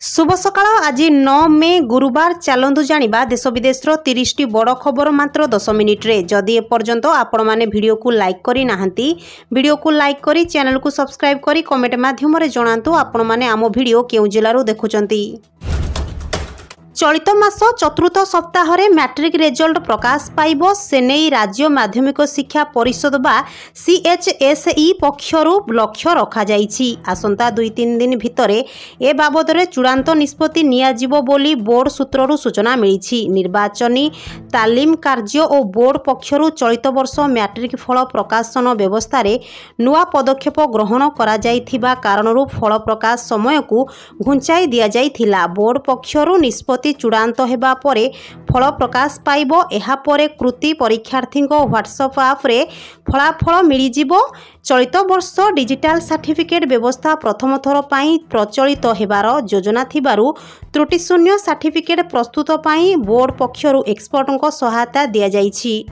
शुभ सकाळ आज 9 मे गुरुवार चलतु जानिबा देश विदेशर 30 टी बड़ खबर मात्र 10 मिनिट रे। जदि एपर्यंत आपण माने वीडियो को लाइक करी नाहंती वीडियो को लाइक करी चैनल को सब्सक्राइब करी कमेंट माध्यम रे जणांतु आपण माने आम वीडियो केउ जिल्लारू देखुचंती। चलित मास चतुर्थ सप्ताह रे मैट्रिक रिजल्ट प्रकाश पाइब सेनै राज्य माध्यमिक शिक्षा परिषद बा CHSE पक्षरु लक्ष्य रखा जाइछि। आसंता 2-3 दिन भितरे ए बाबद रे चूड़ांत निष्पत्ति निया जिवो बोली बोर्ड सूत्ररु सूचना मिलिछि। निर्वाचनी तालीम कार्य और बोर्ड पक्षरु चलित वर्ष मैट्रिक फल प्रकाशन व्यवस्था रे नुआ पदक्षेप ग्रहण करा जाइथिबा कारणरु फल प्रकाश समय को घुंचाई दिया जाइथिला। बोर्ड पक्षरु निष्पत्ति चूड़ांत हेबा परे फल प्रकाश पाइब। एहा परे कृति परीक्षार्थी व्हाट्सएप आप रे फलाफल मिलिजिवो। चलित वर्ष डिजिटल सर्टिफिकेट व्यवस्था प्रथम थर पाई प्रचलित हेबार योजना थिबारु त्रुटि शून्य सर्टिफिकेट प्रस्तुत पाई बोर्ड पक्षरु एक्सपर्टों सहायता दिया जाइछि।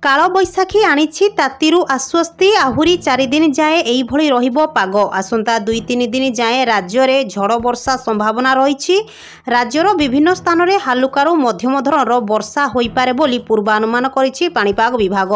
काल बैशाखी आनिछि तातीरु आश्वस्ति। आहुरी 4 दिन जाए एई भଳି रहिबो पाग। आसंता 2-3 दिन जाए राज्य रे झड़ वर्षा संभावना रहिछि। राज्यर विभिन्न स्थान रे हालुकारु मध्यम धरणर वर्षा होई पारे बोली पूर्वानुमान करिछि पाणीपाग विभाग।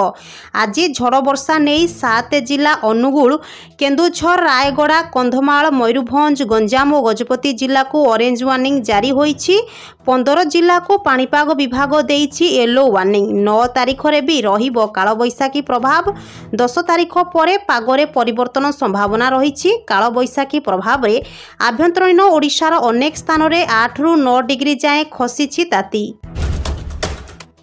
आज झड़ वर्षा नेई 7 जिला अनुगुल केन्दुझर रायगड़ा कंधमाल मयूरभंज गंजाम और गजपति जिला को ऑरेंज वार्निंग जारी होइछि। 15 जिला को पाणीपाग विभाग देइछि येलो वार्निंग। 9 तारिख रे भी रहिबो काल बैशाखी प्रभाव। 10 तारिख परे पागरे परिवर्तन संभावना रहिछि। काल बैशाखी प्रभाव रे आभ्यंतरीण ओडिशार अनेक स्थान रे 8 रु 9 डिग्री जाए खसिछि ताती।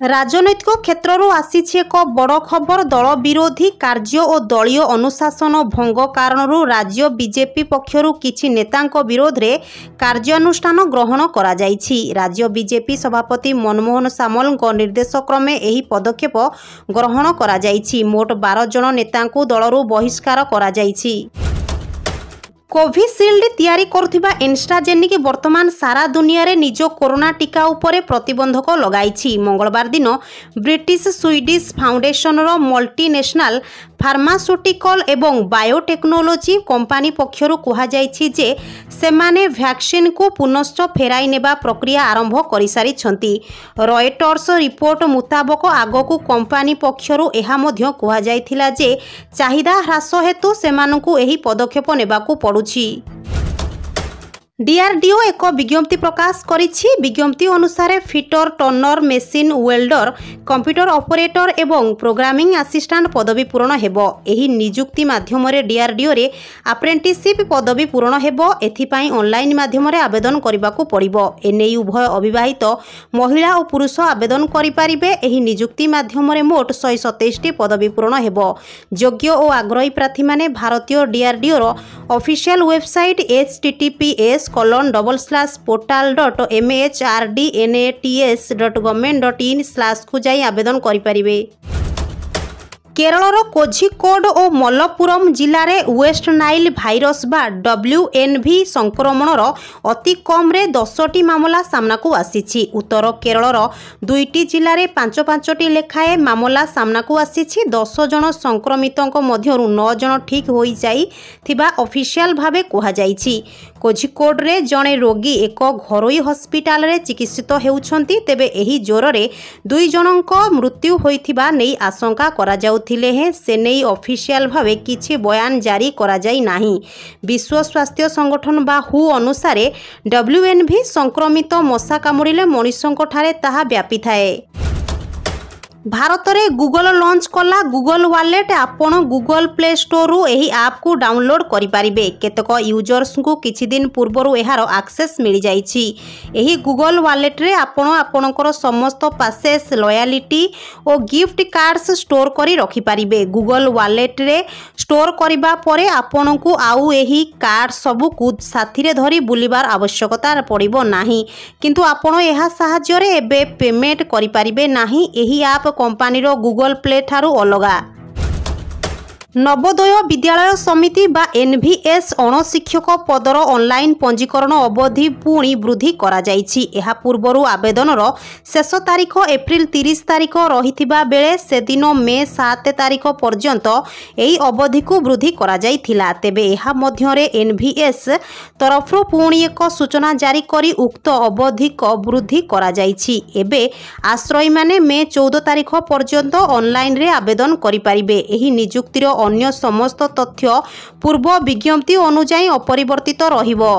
राजनैतिक क्षेत्ररू आसीछि एक बड़ खबर। दल विरोधी कार्य और दलीय अनुशासन भंग कारणरू राज्य बीजेपी पक्षरु किछि नेतांक विरोध रे कार्यानुष्ठान ग्रहण करा जाइछि। राज्य बीजेपी सभापति मनमोहन सामलଙ୍କ निर्देश क्रमे एही पदक्षेप ग्रहण करा जाइछि। मोट 12 जन नेतांकु दलरू बहिष्कार करा जाइछि। कोविशील्ड तैयारी करुथिबा एस्ट्राजेनेका वर्तमान सारा दुनिया रे निज कोरोना टीका उपरे प्रतिबंधक लगाइछि। मंगलवार दिन ब्रिटिश स्वीडिश फाउंडेशन रो मल्टीनेशनल फार्मास्यूटिकल एवं बायोटेक्नोलॉजी कंपनी पक्षरु कहा जाइछि जे सेमाने वैक्सीन को पुनश्च फेराई नेबा प्रक्रिया आरंभ करि सारिछंती। रॉयटर्स रिपोर्ट मुताबक आगकू कंपनी पक्षरु एहा मध्य कहा जाइथिला जे चाहिदा ह्रास हेतु सेमानकू एही पदक्षेप नेबाकू पड़ुछि। डीआरडीओ एक विज्ञप्ति प्रकाश करिछि। विज्ञप्ति अनुसार fitter Turner machine welder computer operator एवं प्रोग्रामिंग असिस्टेंट पदवी पूरण हेबो। एही नियुक्ति माध्यम रे डीआरडीओ रे अप्रेंटिसशिप पदवी पूरण हेबो। एथिपाई ऑनलाइन माध्यम रे आवेदन करिबाकू पड़िबो। एनेई उभय अविवाहित महिला और पुरुष आवेदन करि पारिबे। एही नियुक्ति माध्यम रे मोट 127 टी पदवी पूरण हेबो। योग्य और आग्रही प्रार्थी माने भारतीय डीआरडीओ रो ऑफिशियल वेबसाइट https://portal.mhrDNATS.government.in/ को जाई आवेदन करि परिबे। केरलर कोझिकोड और मलप्पुरम जिले में वेस्ट नाइल भाइरस बा WNV संक्रमणर अति कम रे 10टी मामला सामना को आसीछि। उत्तर केरलर 2टी जिले में 5-5टी लेखाए मामला सामना को आसीछि। 10 जन संक्रमितों मध्यरु 9 जन ठीक हो जाई थिबा ऑफिशियल भावे कहा जाइछि। कोझिकोड रे जणे रोगी एक घरोई हस्पिटाल रे चिकित्सित हेउछंती। तेबे एही ज्वर रे 2 जनक मृत्यु होइथिबा नै आशंका करा जाउथिले हे से नै ऑफिशियल भावे किछि बयान जारी करा जाई नाही। विश्व स्वास्थ्य संगठन बा WHO अनुसार WNV संक्रमित मशा कामुड़िले मनुष्यंक ठारे ताहा व्यापी थाए। भारत रे गूगल लॉन्च कला गूगल वॉलेट। आपण गूगल प्ले स्टोर रु एही ऐप को डाउनलोड करि पारिबे। केतक यूजर्स को किछि दिन पूर्वरु एहार एक्सेस मिल जाइछि। एही गूगल वॉलेट रे आपण आपणकर समस्त पासेस लॉयल्टी और गिफ्ट कार्ड्स स्टोर करी रखि पारिबे। गूगल वॉलेट रे स्टोर करिबा परे आपण को आउ एही कार्ड सब को साथी रे धरी बुलिबार आवश्यकता पड़िबो नाही। किंतु आपण एहा सहाय्य रे एबे पेमेंट करि पारिबे नाही। एही ऐप कंपनी रो गूगल प्ले ठारू अलगा। नवोदय विद्यालय समिति बा एनवीएस अणशिक्षक पदर ऑनलाइन पंजीकरण अवधि पुणी वृद्धि करा जायछि। एहा पूर्वरु आवेदनर शेष तारीख एप्रिल 30 तारीख रहिथिबा बेले से दिन मे 7 तारीख पर्यंत एही अवधि को वृद्धि करा जायथिला। तेबे एहा मध्यरे एनवीएस तरफरु पुणी एक सूचना जारी करी उक्त अवधि को वृद्धि करा जायछि। एबे आश्रयी माने मे 14 तारीख पर्यंत ऑनलाइन रे आवेदन करि परिबे। एही नियुक्तिर अन्य समस्त तथ्य पूर्व विज्ञप्ति अनुଯାୟୀ अपरिवर्तित रहिबो।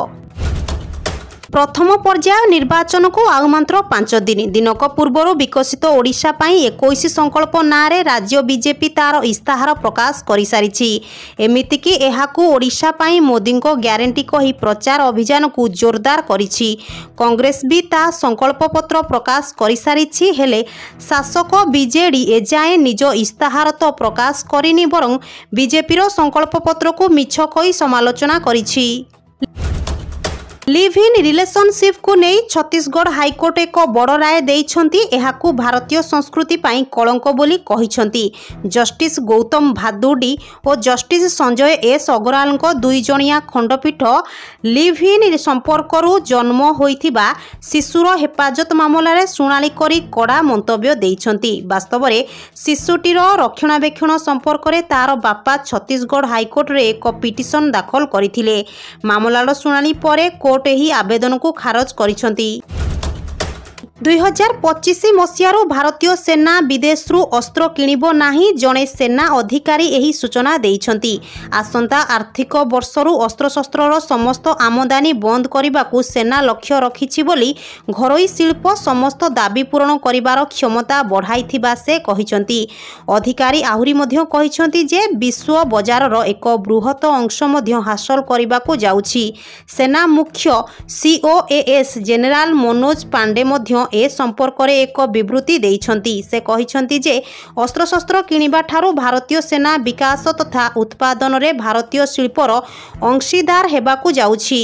प्रथम पर्याय निर्वाचन को आउ मात्र 5 दिन। दिनक पूर्वर विकसित ओडिशा पाई 21 संकल्प नारे राज्य बीजेपी तार इस्ताहार प्रकाश करि सारिछि। एमिति कि एहाकू ओडिशा पाई मोदी को ग्यारंटी कही प्रचार अभियान को जोरदार करिछि। कांग्रेस भी ता संकल्प पत्र प्रकाश करि सारिछि। हेले शासक बीजेडी एजाए निज इस्ताहार तो प्रकाश करिनि बरं बीजेपी संकल्प पत्र को मिछ कही समालोचना करिछि। लिव इन रिलेशनशिप को नहीं छत्तीसगढ़ हाईकोर्ट एक बड़ राय देइछंती। एहाकू भारतीय संस्कृति पाई कलंक बोली कहिछंती। जस्टिस गौतम भादुड़ी और जस्टिस संजय एस अग्रवाल को 2 जणिया खंडपीठ लिव इन संपर्करू जन्म होइथिबा शिशुर हेफाजत मामलार शुणाणी करी कड़ा मंतव्य देइछंती। वास्तव में शिशुटीर रक्षणाबेक्षण संपर्क में तार बापा छत्तीसगढ़ हाईकोर्ट रे एक पिटिशन दाखल करथिले। मामलार शुणाणी परे कोर्ट एही आवेदन को खारज करिसंती। 2025 मसीहारू भारतीय सेना विदेशरू अस्त्र किणिबो नाही। जणे सेना अधिकारी एही सूचना देइछंती। आसंता आर्थिक वर्षरू अस्त्रशस्त्रर समस्त आमदानी बंद करिबाकू सेना लक्ष्य रखिछि बोली घरोई शिल्प समस्त दाबी पूरण करिबार क्षमता बढ़ाइथिबा से कहिछंती। अधिकारी आहुरी मध्य कहिछंती जे विश्व बजारर एक बृहत अंश मध्य हासिल करिबाकू जाउछि। सेना मुख्य सीओएएस जनरल मनोज पांडे मध्य ए संपर्क रे एक विवृत्ति देइछंती। से कहिछंती जे अस्त्रशस्त्र किनिबा ठारू भारतीय सेना विकास तथा उत्पादन रे भारतीय शिल्पर अंशीदार हेबाकू जाउछि।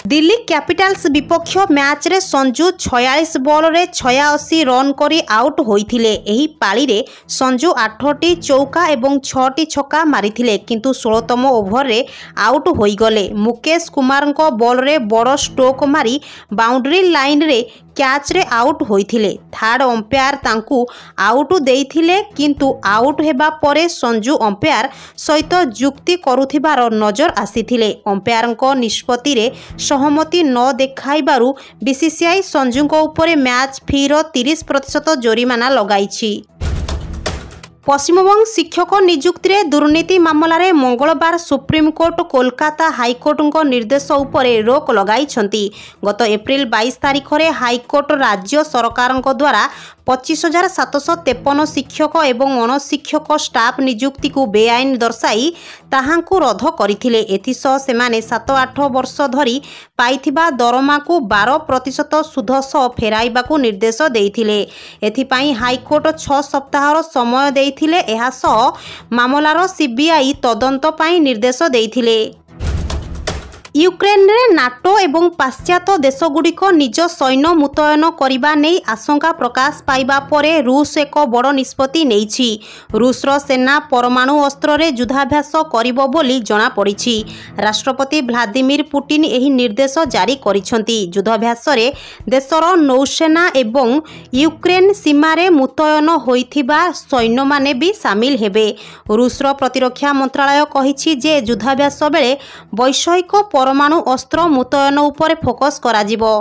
दिल्ली कैपिटल्स विपक्ष मैच रे संजू 46 बॉल रे 86 रन करी आउट होइथिले। एही पाली रे संजू 8टी चौका एवं 6टी छक्का मारिथिले किंतु 16तम ओभर रे आउट होई गले। मुकेश कुमार को बॉल रे बड़ स्ट्रोक मारी बाउंड्री लाइन रे कैच रे आउट होइथिले। थर्ड अंपायर तांकू आउट देइथिले किंतु आउट हेबा परे संजू अंपायर सहित युक्ति करुथिबार नजर आसीथिले। अंपायर को निष्पत्ति रे सहमति न देखाइबारु बीसीसीआई संजू को ऊपर मैच फीर 30% जोरिमाना लगाइछि। पश्चिमबंग शिक्षक नियुक्ति रे दुर्नीति मामलारे मंगलवार सुप्रीमकोर्ट कोलकाता हाईकोर्ट निर्देश उपरे रोक लगाइछंती। गत एप्रिल 22 तारीख रे हाईकोर्ट राज्य सरकार द्वारा 25,753 शिक्षक एवं अणशिक्षक स्टाफ नियुक्ति को बेआईन दर्शाई ताहांकु रद्द करथिले। एथिसह सेमाने 7-8 वर्ष धरी पाइथिबा दरमा को 12% सुध सह फेराइबाकू निर्देश देइथिले। एथिपाई हाईकोर्ट 6 सप्ताहर समय देइथिले। एहा सह मामलार सीबीआई तदंत पाई निर्देश देइथिले। यूक्रेन रे नाटो एवं पाश्चात्य देशगुड़िक निज सैन्य मुतयन करने नहीं आशंका प्रकाश पाइबा परे रूस एक बड़ निष्पत्ति नेइछि। रूसर सेना परमाणु अस्त्र रे युद्धाभ्यास करिबो बोली जणा पड़िछि। राष्ट्रपति व्लादिमीर पुतिन एही निर्देश जारी करिसंती। युद्धाभ्यास रे देशर नौसेना एवं यूक्रेन सीमा रे मुतयन होइथिबा सैन्य माने भी शामिल हेबे। रूसर प्रतिरक्षा मंत्रालय कहिछि जे युद्धाभ्यास बेले वैश्विक परमाणु अस्त्र मुतयन उपरे फोकस कराजिबो।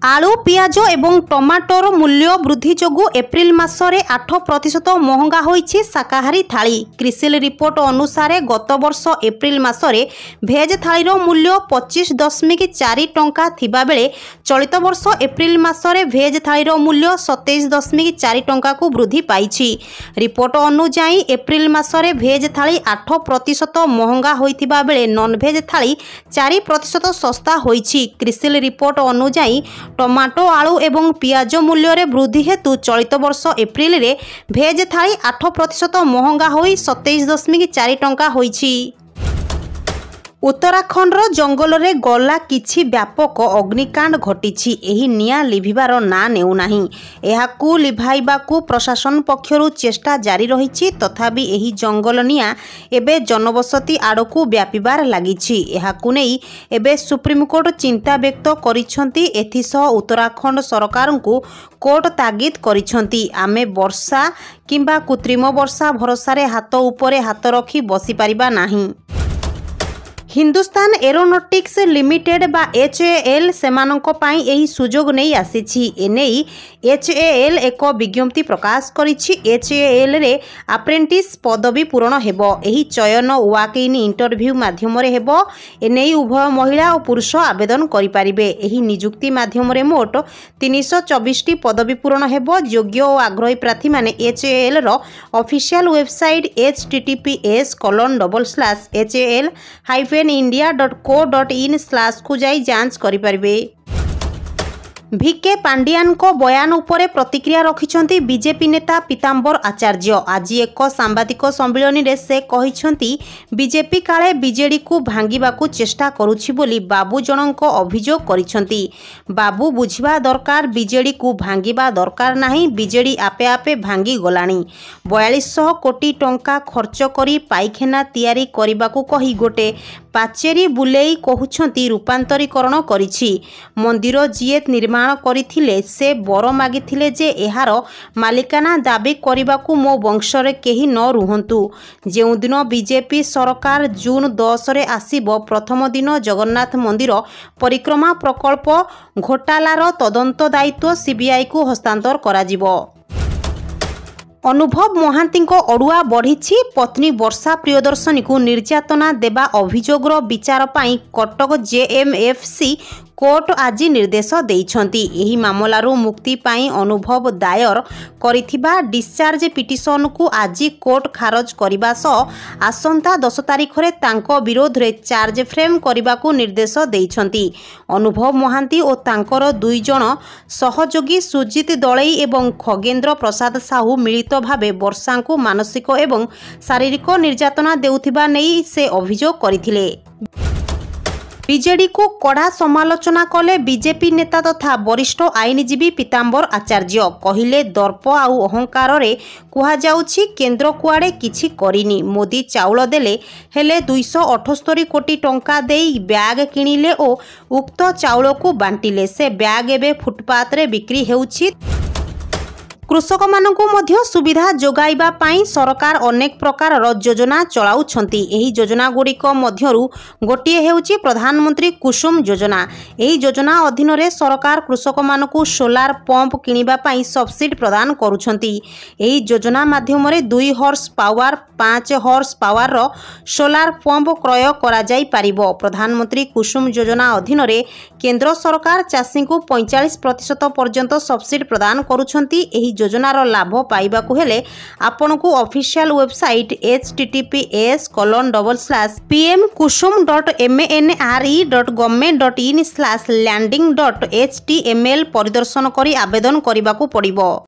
आलू पियाज एवं टमाटर मूल्य वृद्धि जोगु एप्रिल मासरे 8% महंगा होइछि शाकाहारी थाली। क्रिसिल रिपोर्ट अनुसार गत वर्ष एप्रिल मासरे भेज थालीर मूल्य 25.4 टंका थिबा बेले चलित वर्ष एप्रिल मासरे भेज थालीर मूल्य 27.4 टंका को वृद्धि पाइछि। रिपोर्ट अनुଯାୟୀ एप्रिल मासरे भेज थाली 8% महंगा होइथिबा बेले नॉन भेज थाली 4% सस्ता होइछि। क्रिसिल रिपोर्ट अनुଯାୟୀ टमाटो आलू एवं पियाज मूल्य रे वृद्धि हेतु चलित वर्ष एप्रिल रे भेज थाली 8% महंगा होई 27.4 टंका होइछि। उत्तराखंड जंगल रे गला किछि व्यापक अग्निकांड घटिछि। एही निया लिभिबार ना नेउनाही। एहाकू लिभाइबाकू प्रशासन पक्षरु चेष्टा जारी रहिछि। तथापि एही जंगल निया एबे जनबसती आड़कू व्यापिबार लागिछि। एहाकू नै एबे सुप्रीम कोर्ट चिंता व्यक्त करिछंती। एथिसह उत्तराखंड सरकारंकू कोर्ट तागिद करिछंती। आमे वर्षा किंबा कृत्रिम वर्षा भरोसा रे हाथ उपरे हाथ रखी बसी परिबा नाही। हिंदुस्तान एरोनॉटिक्स लिमिटेड बा HAL सेमानंको पाई एही सुजोग नहीं आसीछि। एनेई HAL एक विज्ञप्ति प्रकाश करिछि। HAL रे अप्रेंटिस पदवी पूरण हेबो। एही चयन वॉक इन इंटरव्यू माध्यम रे हेबो। एनेई उभय महिला और पुरुष आवेदन करि पारिबे। एही नियुक्ति माध्यम रे मोट 324 टी पदवी पूरण हेबो। योग्य और आग्रही प्रार्थी माने HAL रो ऑफिशियल वेबसाइट https://hal-india.co.in/ को जाई जांच करि परिबे। VK पांडियान को बयान उपरे प्रतिक्रिया रखिछंती बीजेपी नेता पीताम्बर आचार्य। आज एक सांबादिक सम्मेलन रे से कहिछंती बीजेपी काले बीजेडी को भांगिबा को चेष्टा करूछि बोली बाबू जनक अभियोग करिछंती। बाबू बुझिबा दरकार बीजेडी को भांगिबा दरकार नाही। बीजेडी आपे आपे भांगी गलाणी। 4200 कोटी टंका खर्च करी पाइखेना तैयारी करिबा को कही गोटे पाचेरी बुलेई कहउछंती रूपांतरीकरण करिछि। मंदिर जिए निर्माण करिथिले से बर मागिथिले जे एहार मालिकाना दाबी करिबाकू मो वंशरे केही न रुहंतु। जेउ दिन बीजेपी सरकार जून 10 रे आसीबो प्रथम दिन जगन्नाथ मंदिर परिक्रमा प्रकल्प घोटालार तदंत दायित्व CBI को हस्तांतर कराजिबो। अनुभव महांती अड़ुआ बढ़ी। पत्नी वर्षा प्रियदर्शनी को निर्यातना देवा अभियोगर विचार पाई कटक JMFC कोर्ट आज निर्देश देइछंती। एही मामलारू मुक्ति पाई अनुभव दायर करिथिबा डिस्चार्ज पिटिशन को आज कोर्ट खारज करिबा सह आसंता 10 तारिख रे तांको विरोध रे चार्ज फ्रेम करिबा को निर्देश देइछंती। अनुभव महांती और तांकर 2 जण सहयोगी सुजित दलई एवं खगेन्द्र प्रसाद साहू मिलित भावे वर्षा को मानसिक एवं शारीरिक निर्यातना देउथिबा नै से अभियोग करिथिले। बीजेडी को कड़ा समालोचना कले बीजेपी नेता तथा वरिष्ठ आईनजीवी पीताम्बर आचार्य। कहिले दर्प आउ अहंकार रे कुहा जाउछि केंद्र कुआडे किछि करिनी। मोदी चाउल देले हेले 278 कोटी टंका देई ब्याग किनिले और उक्त चाउल को बांटिले। से ब्याग एबे फुटपाथ रे बिक्री हेउछि। कृषक मानकु मध्य सुविधा जोगाइबा पाई सरकार अनेक प्रकार योजना चलाउछंती। एही योजना गुड़िक मध्यरु गोटिए हेउछि प्रधानमंत्री कुसुम योजना। एही योजना अधीन रे सरकार कृषक मानकु सोलार पंप किनिबा पाई सब्सिडी प्रदान करूछंती। एही योजना माध्यम रे 2 हॉर्स पावर 5 हॉर्स पावर रो सोलार पंप क्रय करा जाई पारिबो। प्रधानमंत्री कुसुम योजना अधीन रे केंद्र सरकार चाषी को 45% पर्यंत सब्सिडी प्रदान करूछंती। एही योजनार लाभ पाइबाकू हेले आपनकू ऑफिशियल वेबसाइट https://pmkusum.mnre.government.in/landing.html परिदर्शन करी आवेदन करिबाकू पड़िबो।